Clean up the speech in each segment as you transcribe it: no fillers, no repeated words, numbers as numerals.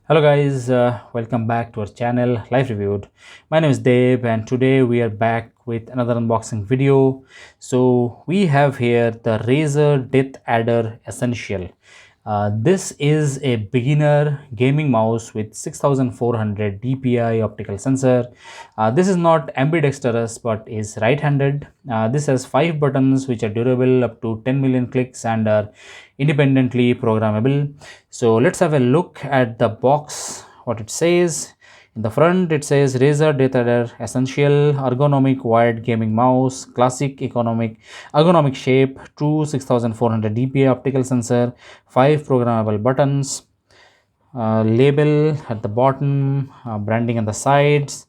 Hello guys, welcome back to our channel Life Reviewed. My name is Dave and today we are back with another unboxing video. So we have here the Razer DeathAdder Essential. This is a beginner gaming mouse with 6400 DPI optical sensor. This is not ambidextrous but is right-handed. This has 5 buttons which are durable up to 10 million clicks and are independently programmable. So let's have a look at the box, what it says. In the front it says Razer DeathAdder Essential ergonomic wired gaming mouse, classic ergonomic shape, true 6400 dpi optical sensor, 5 programmable buttons, label at the bottom, branding on the sides,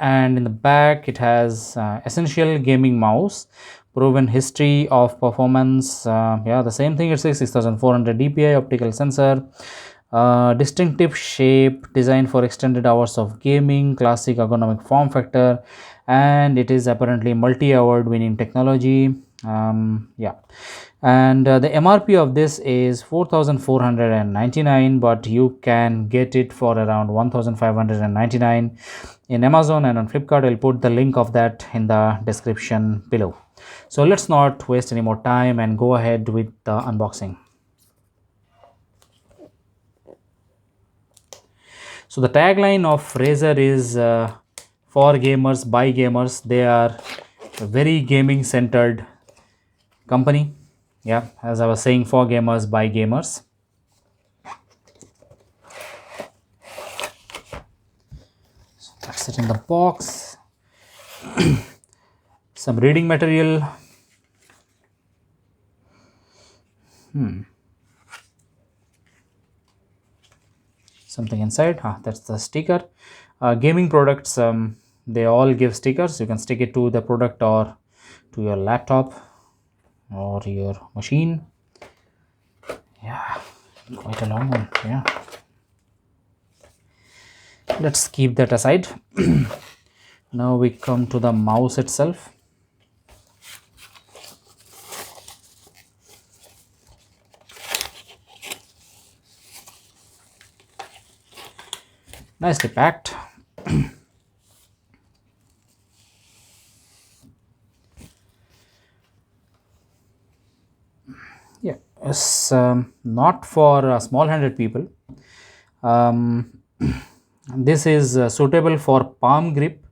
and in the back it has essential gaming mouse, proven history of performance. Yeah, the same thing, it says 6400 dpi optical sensor, distinctive shape, designed for extended hours of gaming, classic ergonomic form factor, and it is apparently multi-award winning technology. Yeah, and the MRP of this is 4499, but you can get it for around 1599 in Amazon and on Flipkart. I'll put the link of that in the description below. So let's not waste any more time and go ahead with the unboxing. So the tagline of Razer is for gamers by gamers. They are a very gaming centered company. Yeah, as I was saying, for gamers by gamers. So that's it in the box. Some reading material. Something inside. That's the sticker. Gaming products, they all give stickers. You can stick it to the product or to your laptop or your machine. Yeah, quite a long one. Yeah, let's keep that aside. Now we come to the mouse itself. Nicely packed. Yeah, it's not for small-handed people. This is suitable for palm grip.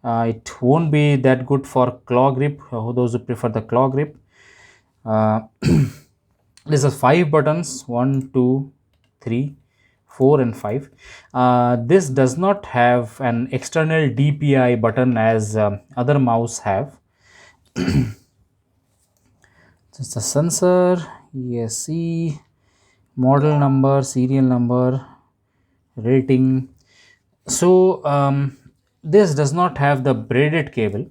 It won't be that good for claw grip, those who prefer the claw grip. This has 5 buttons, 1 2 3 4 and 5. This does not have an external DPI button as other mouse have. Just a sensor, ESC, model number, serial number, rating. So this does not have the braided cable.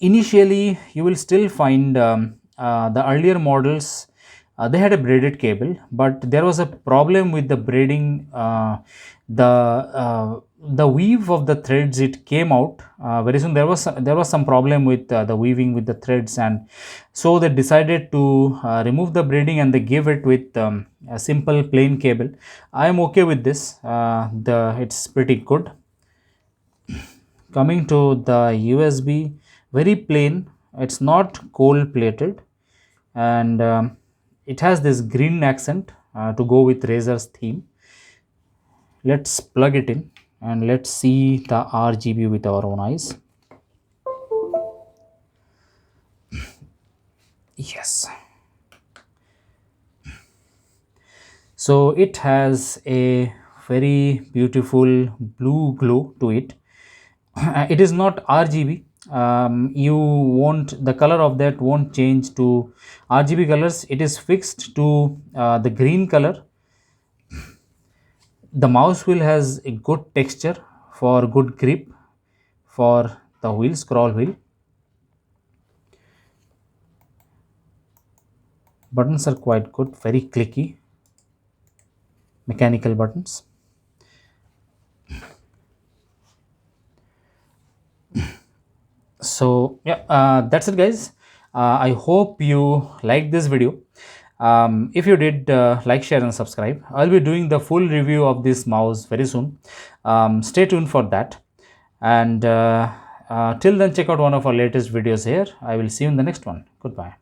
Initially you will still find the earlier models, they had a braided cable, but there was a problem with the braiding. The weave of the threads, it came out very soon. There was some problem with the weaving with the threads, and so they decided to remove the braiding and they gave it with a simple plain cable. I am okay with this. It's pretty good. Coming to the USB, very plain. It's not gold plated, and it has this green accent to go with Razer's theme. Let's plug it in and let's see the RGB with our own eyes. Yes. So it has a very beautiful blue glow to it. It is not RGB. You won't, the color of that won't change to RGB colors. It is fixed to the green color. The mouse wheel has a good texture for good grip for the wheel, scroll wheel. Buttons are quite good, very clicky, mechanical buttons. So yeah, that's it guys. I hope you like this video. If you did, like, share and subscribe. I'll be doing the full review of this mouse very soon. Stay tuned for that. And till then, check out one of our latest videos here. I will see you in the next one. Goodbye.